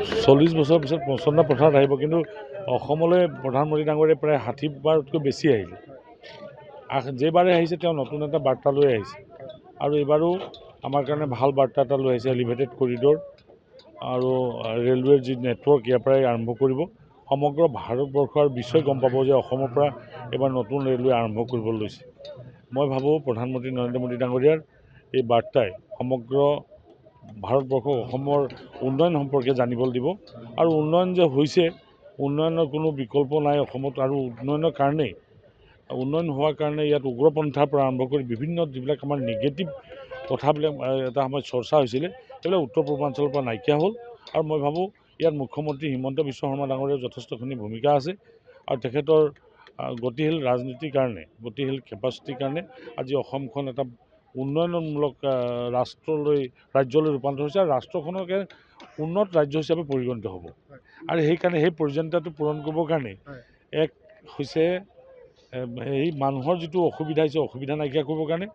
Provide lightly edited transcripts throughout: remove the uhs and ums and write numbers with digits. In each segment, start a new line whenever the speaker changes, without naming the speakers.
40 বছৰৰ পিছত পচন্দ পথাৰত আহিব, কিন্তু অসমলৈ প্ৰধানমন্ত্ৰী ডাঙৰীয়াই প্ৰায় 60 বাৰতকৈ বেছি আহিলে। যেইবাৰে আহিছে তেওঁ নতুন এটা বাৰ্তা লৈ আহিছে, আৰু এইবাৰো আমাৰ কাৰণে ভাল বাৰ্তা এটা লৈ আহিছে। এলিভেটেড কৰিডৰ আৰু ৰেলৱেৰ যি নেটৱৰ্ক ইয়াৰ পৰাই আৰম্ভ কৰিব। সমগ্ৰ ভাৰতবৰ্ষ আৰু বিশ্বই গম পাব যে অসমৰ পৰা এবাৰ নতুন ৰেলৱে আৰম্ভ কৰিব লৈছে। মই ভাবোঁ প্ৰধানমন্ত্ৰী নৰেন্দ্ৰ মোদী ডাঙৰীয়াৰ এই বাৰ্তাই সমগ্ৰ ভাৰতবৰ্ষক অসমৰ উন্নয়ন সম্পৰ্কে জানিবলৈ দিব, আৰু উন্নয়ন যে হৈছে, উন্নয়নৰ কোনো বিকল্প নাই অসমত। আৰু উন্নয়ন হোৱাৰ কাৰণে ইয়াত উগ্ৰপন্থাৰ পৰা আৰম্ভ কৰি বিভিন্ন যিবিলাক আমাৰ নিগেটিভ কথাবিলাক এটা সময়ত চৰ্চা হৈছিলে, সেইবিলাক উত্তৰ পূৰ্বাঞ্চলৰ পৰা নাইকিয়া হ'ল। আৰু মই ভাবোঁ ইয়াত মুখ্যমন্ত্ৰী হিমন্ত বিশ্ব শৰ্মা ডাঙৰীয়াৰ যথেষ্টখিনি ভূমিকা আছে, আৰু তেখেতৰ গতিশীল ৰাজনীতিৰ কাৰণে, গতিশীল কেপাচিটিৰ কাৰণে আজি অসমখন এটা উন্নয়নমূলক ৰাজ্যলৈ ৰূপান্তৰ হৈছে, আৰু ৰাষ্ট্ৰখনকে উন্নত ৰাজ্য হিচাপে পৰিগণিত হ'ব। আৰু সেইকাৰণে সেই প্ৰয়োজনীয়তাটো পূৰণ কৰিবৰ কাৰণে এক হৈছে এই মানুহৰ যিটো অসুবিধা হৈছে, অসুবিধা নাইকিয়া কৰিবৰ কাৰণে।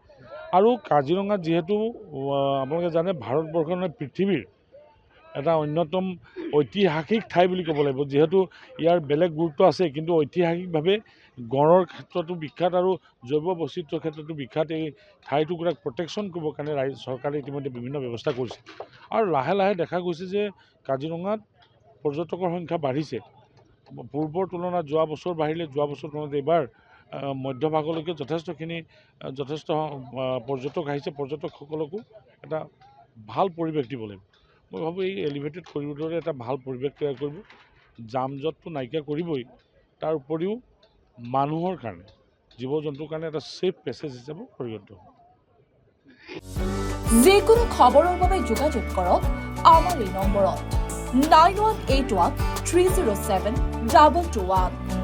আৰু কাজিৰঙাত যিহেতু আপোনালোকে জানে ভাৰতবৰ্ষৰ পৃথিৱীৰ এটা অন্যতম ঐতিহাসিক ঠাই বুলি ক'ব লাগিব, যিহেতু ইয়াৰ বেলেগ গুৰুত্ব আছে, কিন্তু ঐতিহাসিকভাৱে গড়ৰ ক্ষেত্ৰতো বিখ্যাত আৰু জৈৱ বৈচিত্ৰ্যৰ ক্ষেত্ৰতো বিখ্যাত। এই ঠাইটুকুৰাক প্ৰটেকশ্যন কৰিবৰ কাৰণে চৰকাৰে ইতিমধ্যে বিভিন্ন ব্যৱস্থা কৰিছে, আৰু লাহে লাহে দেখা গৈছে যে কাজিৰঙাত পৰ্যটকৰ সংখ্যা বাঢ়িছে। পূৰ্বৰ তুলনাত যোৱা বছৰ বাঢ়িলে, যোৱা বছৰ তুলনাত এইবাৰ মধ্যভাগলৈকে যথেষ্ট পৰ্যটক আহিছে। পৰ্যটকসকলকো এটা ভাল পৰিৱেশ দিব লাগিব। মই ভাবোঁ এই এলিভেটেড কৰিডৰে এটা ভাল পৰিৱেশ তৈয়াৰ কৰিব, যান জঁটটো নাইকিয়া কৰিবই, তাৰ উপৰিও মানুহৰ কাৰণে, জীৱ জন্তুৰ কাৰণে এটা ছেফ পেছেজ হিচাপে পৰিগণিত হ'ব।
যিকোনো খবৰৰ বাবে যোগাযোগ কৰক আমাৰ এই নম্বৰত 9181 307 221।